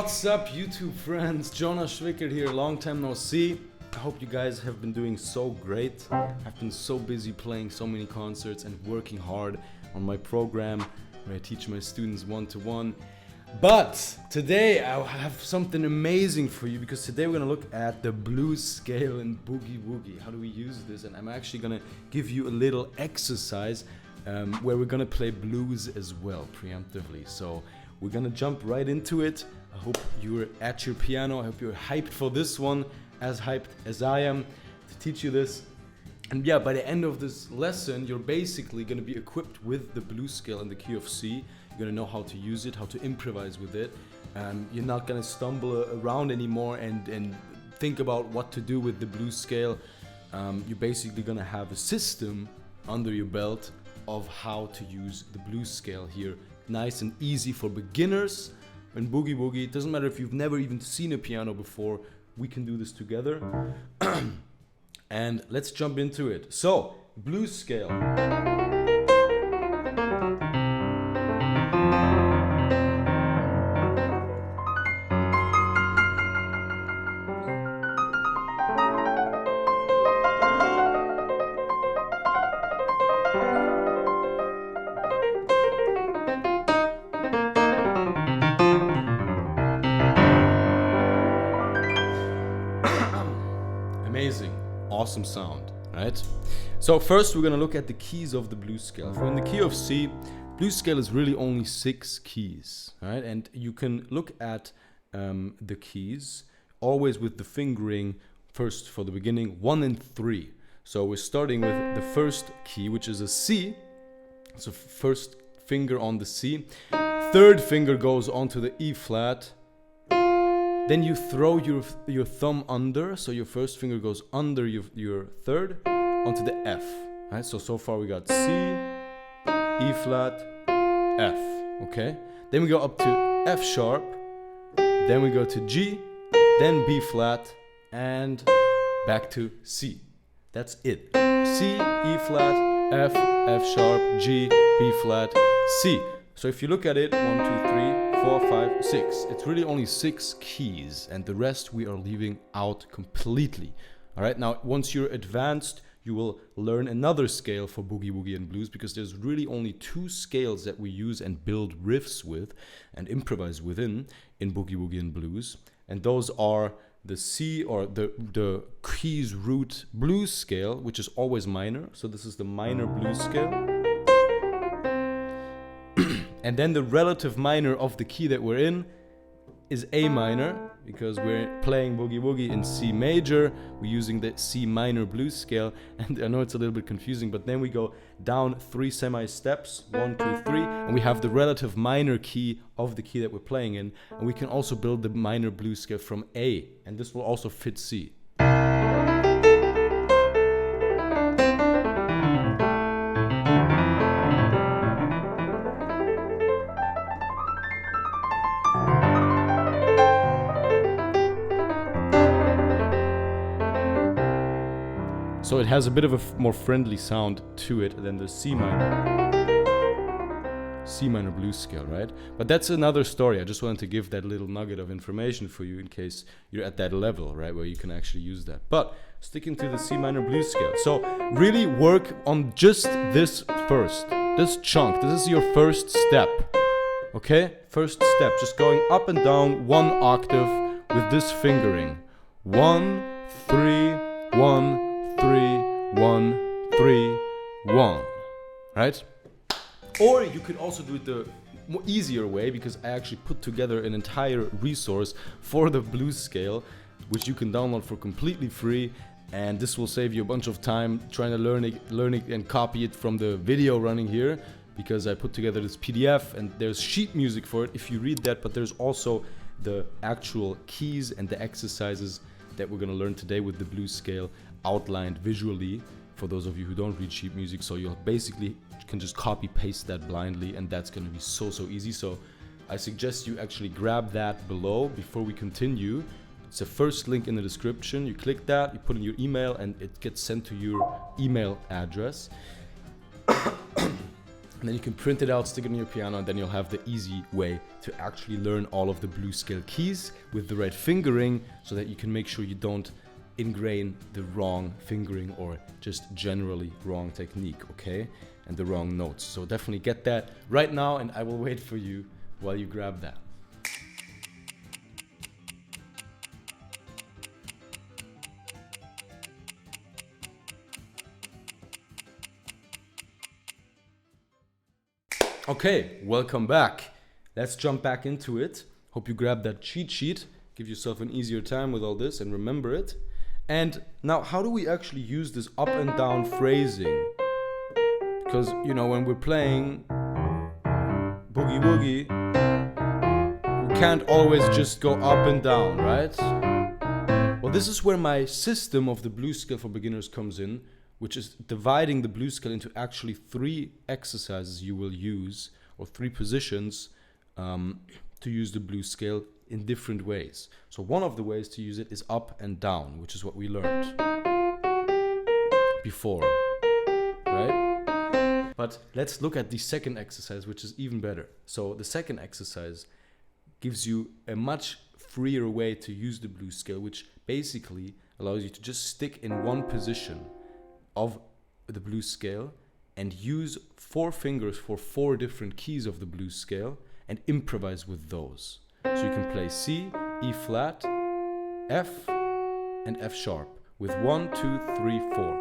What's up, YouTube friends? Jonas Schwickert here, long time no see. I hope you guys have been doing so great. I've been so busy playing so many concerts and working hard on my program where I teach my students one-to-one. But today I have something amazing for you, because today we're gonna look at the blues scale in Boogie Woogie. How do we use this? And I'm actually gonna give you a little exercise where we're gonna play blues as well, preemptively. So we're gonna jump right into it. I hope you're at your piano. I hope you're hyped for this one, as hyped as I am to teach you this. And yeah, by the end of this lesson, you're basically gonna be equipped with the blues scale in the key of C. You're gonna know how to use it, how to improvise with it. You're not gonna stumble around anymore and think about what to do with the blues scale. You're basically gonna have a system under your belt of how to use the blues scale here. Nice and easy for beginners. In Boogie Woogie, it doesn't matter if you've never even seen a piano before, we can do this together. And let's jump into it. So, blues scale. Amazing, awesome sound, right? So first we're gonna look at the keys of the blues scale. If we're in the key of C, blues scale is really only 6 keys, right? And you can look at the keys always with the fingering first for the beginning, 1 and 3. So we're starting with the first key, which is a C. So first finger on the C, third finger goes onto the E flat. Then you throw your thumb under, so your first finger goes under your third onto the F. Right? So far we got C, E flat, F. Okay. Then we go up to F sharp. Then we go to G, then B flat, and back to C. That's it. C, E flat, F, F sharp, G, B flat, C. So if you look at it, 1, 2, 3. 4, 5, 6. It's really only 6 keys, and the rest we are leaving out completely. All right, now once you're advanced, you will learn another scale for Boogie Woogie and Blues, because there's really only 2 scales that we use and build riffs with and improvise within in Boogie Woogie and Blues. And those are the C, or the keys root blues scale, which is always minor. So this is the minor blues scale. And then the relative minor of the key that we're in is A minor, because we're playing Boogie Woogie in C major. We're using the C minor blues scale. And I know it's a little bit confusing, but then we go down 3 semi-steps, 1, 2, 3, and we have the relative minor key of the key that we're playing in. And we can also build the minor blues scale from A, and this will also fit C. So it has a bit of a more friendly sound to it than the C minor blues scale, right? But that's another story. I just wanted to give that little nugget of information for you in case you're at that level, right, where you can actually use that. But sticking to the C minor blues scale. So really work on just this first, this chunk. This is your first step, okay? First step, just going up and down 1 octave with this fingering. 1, 3, 1, 3, 1, 3, 1, right? Or you could also do it the more easier way, because I actually put together an entire resource for the blues scale, which you can download for completely free, and this will save you a bunch of time trying to learn it and copy it from the video running here, because I put together this PDF and there's sheet music for it if you read that, but there's also the actual keys and the exercises that we're gonna learn today with the blues scale outlined visually for those of you who don't read sheet music. So you basically can just copy paste that blindly, and that's going to be so easy. So I suggest you actually grab that below before we continue. It's the first link in the description. You click that, you put in your email, and it gets sent to your email address. And then you can print it out, stick it on your piano, and then you'll have the easy way to actually learn all of the blues scale keys with the right fingering, so that you can make sure you don't ingrain the wrong fingering or just generally wrong technique, okay? And the wrong notes. So definitely get that right now, and I will wait for you while you grab that. Okay, welcome back. Let's jump back into it. Hope you grabbed that cheat sheet. Give yourself an easier time with all this and remember it. And now, how do we actually use this up and down phrasing? Because, you know, when we're playing Boogie Woogie, we can't always just go up and down, right? Well, this is where my system of the blues scale for beginners comes in, which is dividing the blues scale into actually 3 exercises you will use, or 3 positions to use the blues scale in different ways. So one of the ways to use it is up and down, which is what we learned before, right? But let's look at the second exercise, which is even better. So the second exercise gives you a much freer way to use the blues scale, which basically allows you to just stick in one position of the blues scale and use 4 fingers for 4 different keys of the blues scale and improvise with those. So you can play C, E flat, F, and F sharp with 1, 2, 3, 4.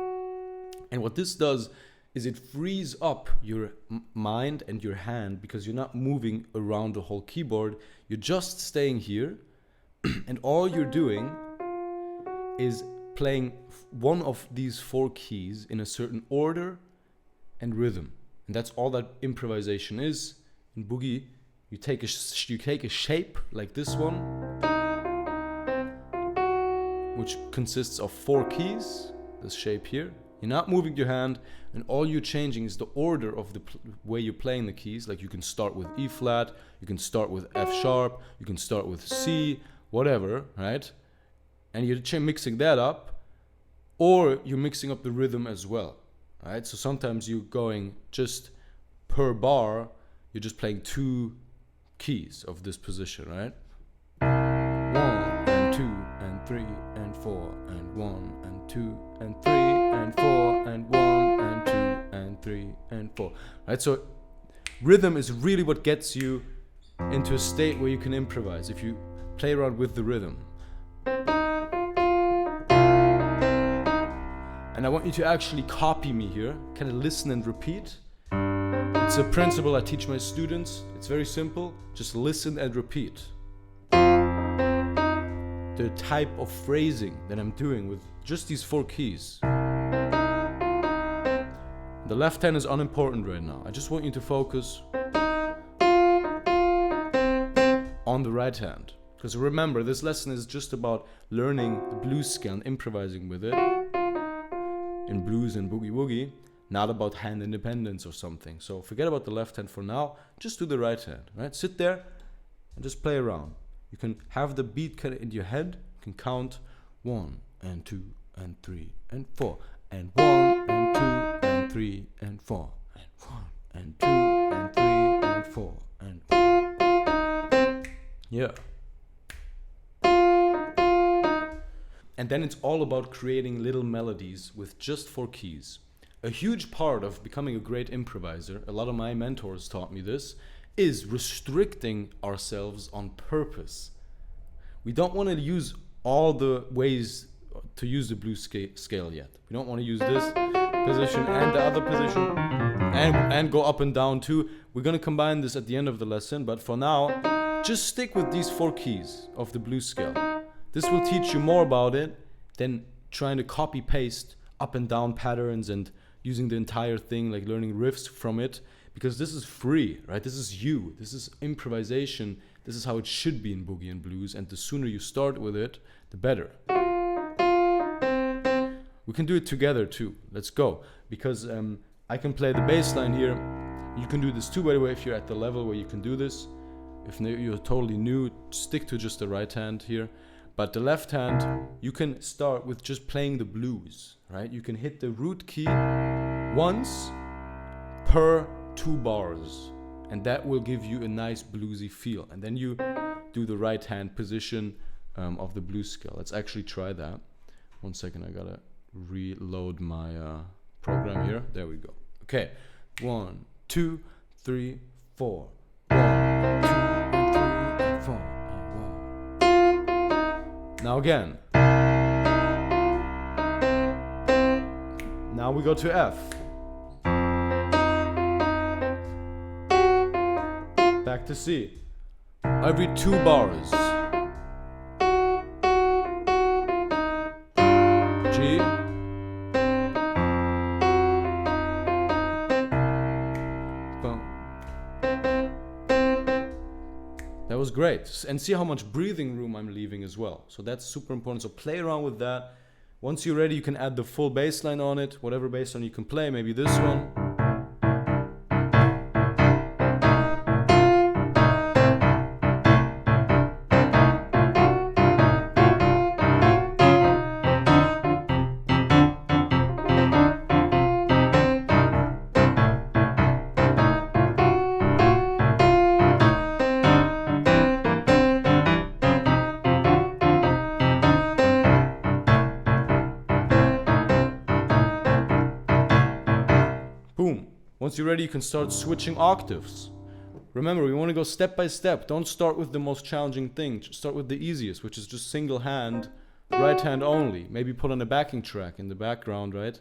And what this does is it frees up your mind and your hand, because you're not moving around the whole keyboard. You're just staying here, and all you're doing is playing one of these 4 keys in a certain order and rhythm. And that's all that improvisation is. In Boogie, you take a shape like this one, which consists of 4 keys, this shape here. You're not moving your hand, and all you're changing is the order of the way you're playing the keys. Like you can start with E flat, you can start with F sharp, you can start with C, whatever, right? And you're mixing that up, or you're mixing up the rhythm as well, right? So sometimes you're going just per bar, you're just playing 2 keys of this position, right? 1 and 2 and 3 and 4 and 1 and 2 and 3 and 4 and 1 and 2 and 3 and 4, right? So rhythm is really what gets you into a state where you can improvise if you play around with the rhythm. And I want you to actually copy me here, kind of listen and repeat. It's a principle I teach my students. It's very simple. Just listen and repeat. The type of phrasing that I'm doing with just these 4 keys. The left hand is unimportant right now. I just want you to focus on the right hand. Because remember, this lesson is just about learning the blues scale and improvising with it in blues and boogie woogie, not about hand independence or something. So forget about the left hand for now, just do the right hand, right? Sit there and just play around. You can have the beat kind of in your head. You can count 1 and 2 and 3 and 4 and 1 and 2 and 3 and 4 and 1 and 2 and 3 and 4 and 1. Yeah. And then it's all about creating little melodies with just 4 keys. A huge part of becoming a great improviser, a lot of my mentors taught me this, is restricting ourselves on purpose. We don't want to use all the ways to use the blues scale yet. We don't want to use this position and the other position and go up and down too. We're going to combine this at the end of the lesson, but for now, just stick with these 4 keys of the blues scale. This will teach you more about it than trying to copy paste up and down patterns and using the entire thing, like learning riffs from it, because this is free, right? This is you. This is improvisation. This is how it should be in boogie and blues, and the sooner you start with it, the better. We can do it together too. Let's go. Because I can play the bass line here. You can do this too, by the way, if you're at the level where you can do this. If you're totally new, stick to just the right hand here. But the left hand, you can start with just playing the blues, right? You can hit the root key once per 2 bars, and that will give you a nice bluesy feel. And then you do the right hand position of the blues scale. Let's actually try that. 1 second, I gotta reload my program here. There we go. Okay, 1, 2, 3, 4. 1, 2, 3, 4. Now again. Now we go to F. Back to C. Every 2 bars. G. Boom. That was great. And see how much breathing room I'm leaving as well. So that's super important. So play around with that. Once you're ready, you can add the full bass line on it. Whatever bass line you can play, maybe this one. Boom. Once you're ready, you can start switching octaves. Remember, we want to go step by step. Don't start with the most challenging thing. Just start with the easiest, which is just single hand, right hand only. Maybe put on a backing track in the background, right?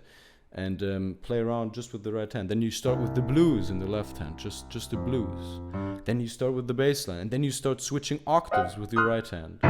And play around just with the right hand. Then you start with the blues in the left hand, just the blues. Then you start with the bass line, and then you start switching octaves with your right hand.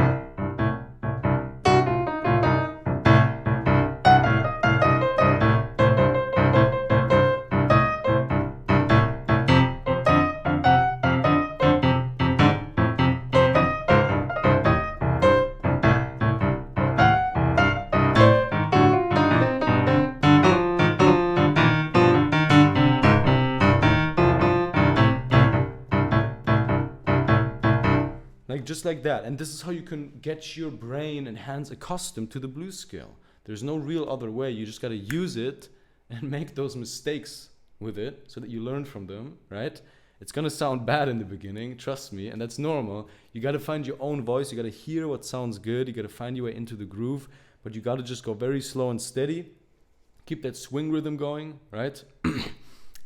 Just like that. And this is how you can get your brain and hands accustomed to the blues scale. There's no real other way. You just got to use it and make those mistakes with it so that you learn from them, right? It's going to sound bad in the beginning, trust me, and that's normal. You got to find your own voice. You got to hear what sounds good. You got to find your way into the groove, but you got to just go very slow and steady. Keep that swing rhythm going, right?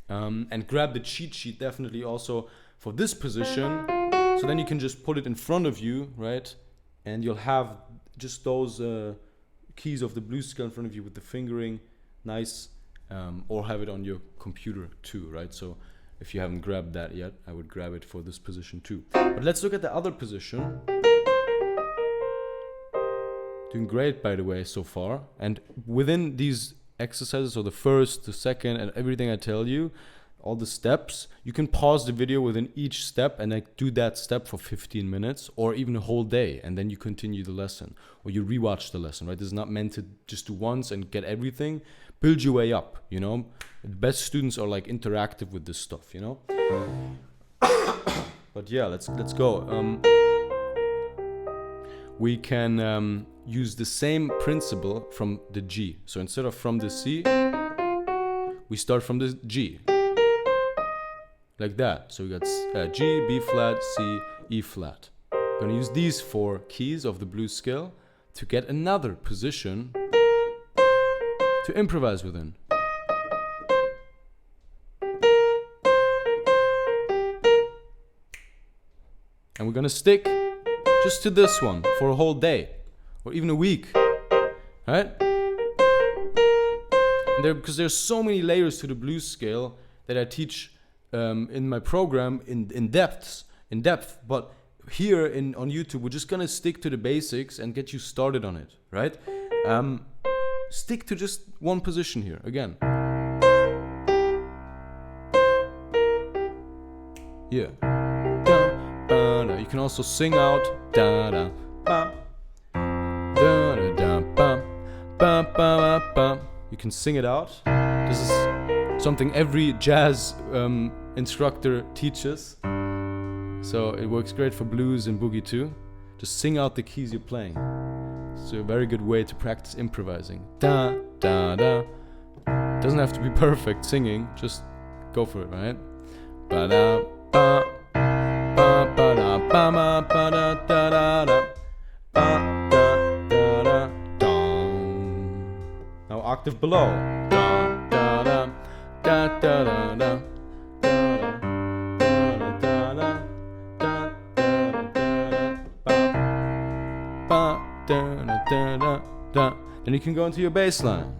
And grab the cheat sheet definitely also for this position. So then you can just put it in front of you, right? And you'll have just those keys of the blues scale in front of you with the fingering, nice, or have it on your computer too, right? So if you haven't grabbed that yet, I would grab it for this position too. But let's look at the other position. Doing great, by the way, so far. And within these exercises, so the first, the second, and everything I tell you, all the steps, you can pause the video within each step and like do that step for 15 minutes or even a whole day, and then you continue the lesson or you rewatch the lesson, right? This is not meant to just do once and get everything. Build your way up, you know? The best students are like interactive with this stuff, you know? But yeah, let's go. We can use the same principle from the G. So instead of from the C, we start from the G. Like that. So we got G, B flat, C, E flat. I'm gonna use these 4 keys of the blues scale to get another position to improvise within. And we're gonna stick just to this one for a whole day or even a week, right? And because there's so many layers to the blues scale that I teach in my program in depth, but here on YouTube we're just gonna stick to the basics and get you started on it, right? Stick to just one position here again. Yeah. You can also sing out da da ba da da da ba ba ba ba. You can sing it out. This is something every jazz instructor teaches, so it works great for blues and boogie too. Just sing out the keys you're playing. It's a very good way to practice improvising. Da da da. Doesn't have to be perfect singing, just go for it, right? ba da ba ba ba da ba ma ba da da da da ba da da da dong. Now octave below. Da da da da da da da. Then you can go into your bass line.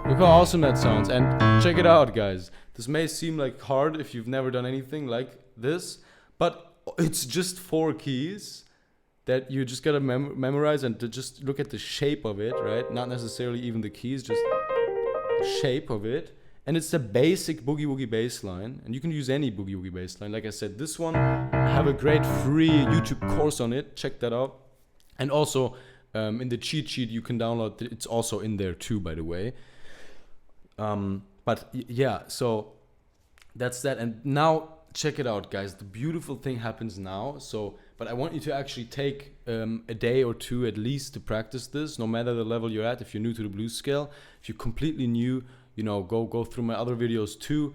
Look how awesome that sounds, and check it out, guys. This may seem like hard if you've never done anything like this, but it's just 4 keys that you just gotta memorize and to just look at the shape of it, right? Not necessarily even the keys, just the shape of it. And it's a basic Boogie Woogie bass line, and you can use any Boogie Woogie bass line. Like I said, this one, I have a great free YouTube course on it. Check that out. And also, in the cheat sheet you can download, it's also in there too, by the way. But yeah, so that's that. And now check it out, guys. The beautiful thing happens now. But I want you to actually take a day or two at least to practice this, no matter the level you're at. If you're new to the blues scale, if you're completely new, you know, go through my other videos too.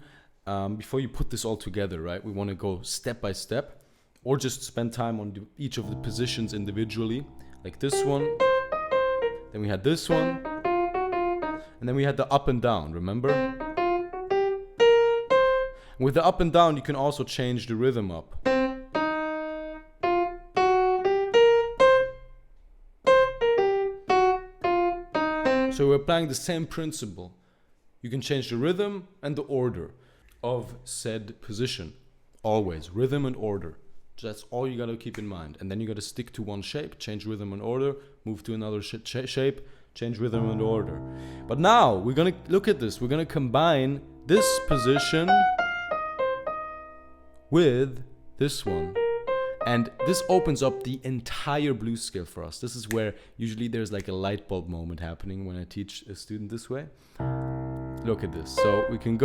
Before you put this all together, right? We want to go step by step, or just spend time on each of the positions individually, like this one. Then we had this one. And then we had the up and down, remember? With the up and down, you can also change the rhythm up. So we're applying the same principle. You can change the rhythm and the order of said position. Always, rhythm and order. That's all you gotta keep in mind. And then you gotta stick to one shape, change rhythm and order, move to another shape, change rhythm and order. But now we're gonna look at this. We're gonna combine this position with this one. And this opens up the entire blues scale for us. This is where usually there's like a light bulb moment happening when I teach a student this way. Look at this. So we can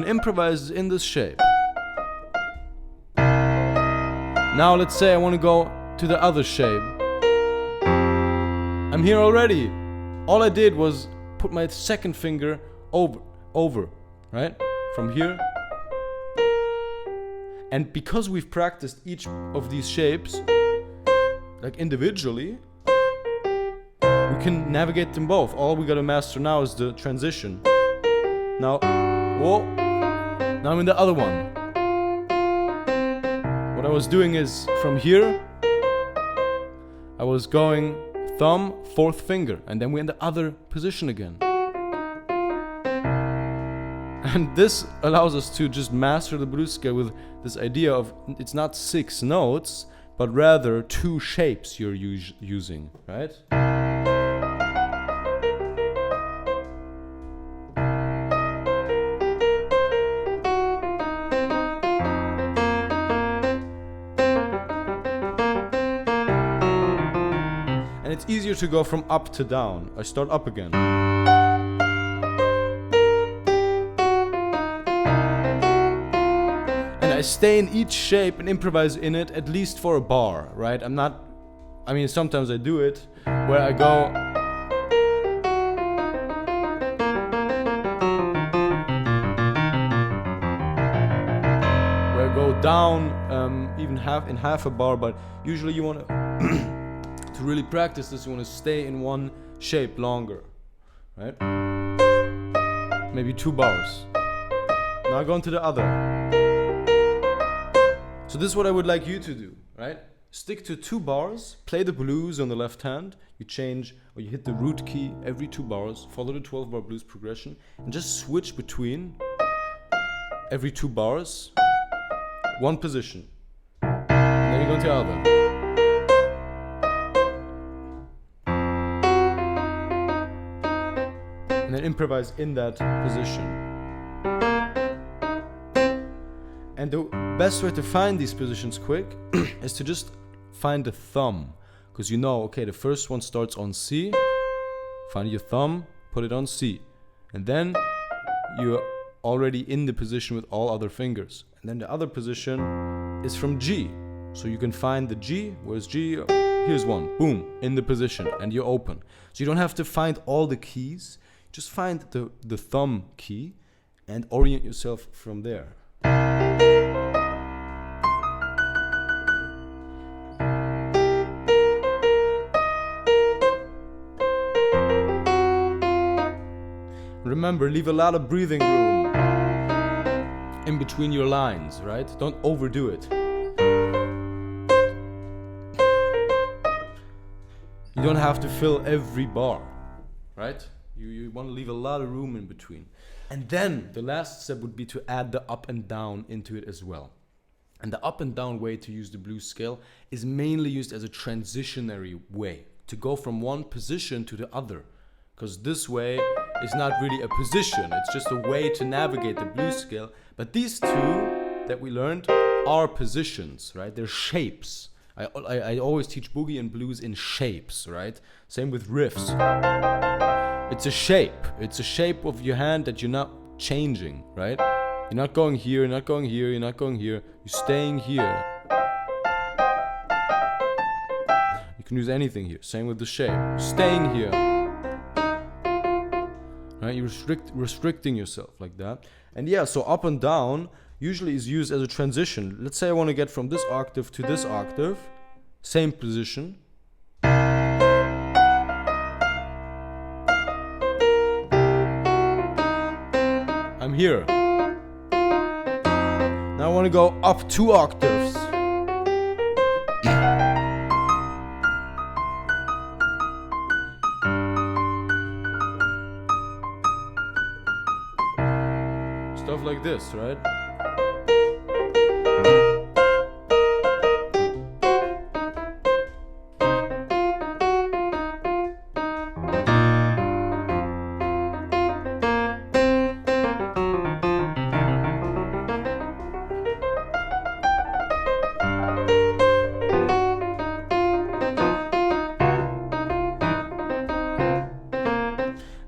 improvise in this shape. Now let's say I want to go to the other shape. I'm here already. All I did was put my second finger over, right? From here. And because we've practiced each of these shapes, like individually, we can navigate them both. All we gotta master now is the transition. Now, whoa, now I'm in the other one. What I was doing is, from here, I was going thumb, 4th finger, and then we're in the other position again. And this allows us to just master the blues scale with this idea of it's not 6 notes, but rather 2 shapes you're using, right? And it's easier to go from up to down. I start up again. I stay in each shape and improvise in it at least for a bar, right? Sometimes I do it where I go down even half a bar, but usually you want to really practice this, you want to stay in one shape longer, right? Maybe 2 bars. Now I go into the other. So this is what I would like you to do, right? Stick to 2 bars, play the blues on the left hand, you change or you hit the root key every 2 bars, follow the 12-bar blues progression, and just switch between every 2 bars, one position. And then you go into the other. And then improvise in that position. And the best way to find these positions quick is to just find the thumb. because you know, okay, the first one starts on C, find your thumb, put it on C, and then you're already in the position with all other fingers. And then the other position is from G. So you can find the G, where's G? Here's one, boom, in the position, and you're open. So you don't have to find all the keys, just find the thumb key and orient yourself from there. Remember, leave a lot of breathing room in between your lines, right? Don't overdo it. You don't have to fill every bar, right? You want to leave a lot of room in between. And then the last step would be to add the up and down into it as well. And the up and down way to use the blues scale is mainly used as a transitionary way to go from one position to the other. Because this way is not really a position, it's just a way to navigate the blues scale. But these two that we learned are positions, right? They're shapes. I always teach boogie and blues in shapes, right? Same with riffs. It's a shape. It's a shape of your hand that you're not changing, right? You're not going here, you're not going here, you're not going here. You're staying here. You can use anything here. Same with the shape. You're staying here. Right? You're restricting yourself like that. And yeah, so up and down usually is used as a transition. Let's say I want to get from this octave to this octave. Same position. I'm here. Now I want to go up 2 octaves. Stuff like this, right?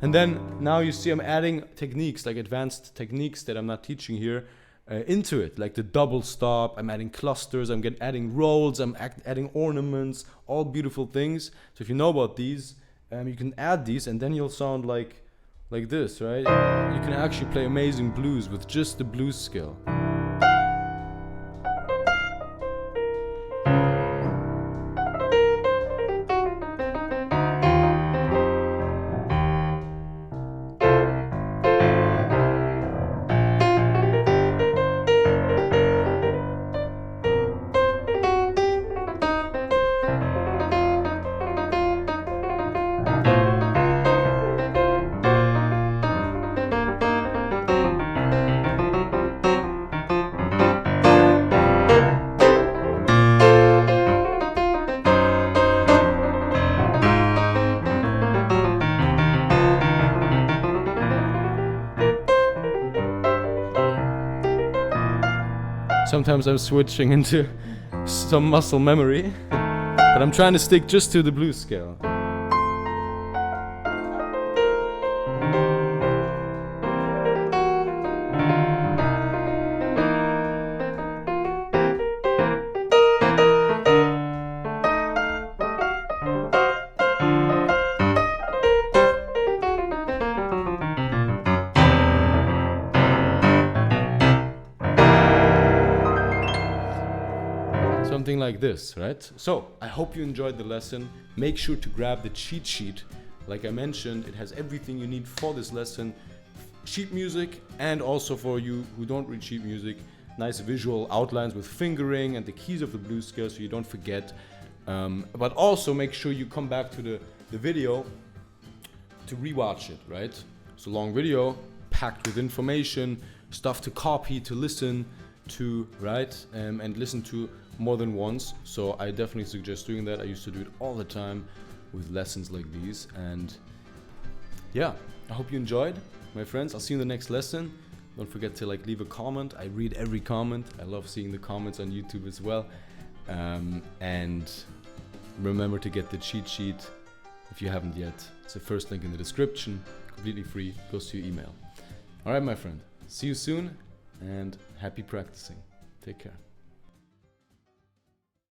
And then now you see I'm adding techniques, like advanced techniques that I'm not teaching here, into it, like the double stop. I'm adding clusters, I'm adding rolls, I'm adding ornaments, all beautiful things. So if you know about these, you can add these and then you'll sound like this, right? You can actually play amazing blues with just the blues scale. Sometimes I'm switching into some muscle memory, but I'm trying to stick just to the blues scale. Something like this, right? So I hope you enjoyed the lesson. Make sure to grab the cheat sheet. Like I mentioned, it has everything you need for this lesson. Sheet music, and also for you who don't read sheet music, nice visual outlines with fingering and the keys of the blues scale so you don't forget. But also make sure you come back to the video to rewatch it, right? It's a long video packed with information, stuff to copy, to listen to, right? And listen to more than once. So I definitely suggest doing that. I used to do it all the time with lessons like these. And yeah, I hope you enjoyed, my friends. I'll see you in the next lesson. Don't forget to leave a comment. I read every comment. I love seeing the comments on YouTube as well. And remember to get the cheat sheet if you haven't yet. It's the first link in the description, completely free, goes to your email. All right, my friend, see you soon and happy practicing. Take care.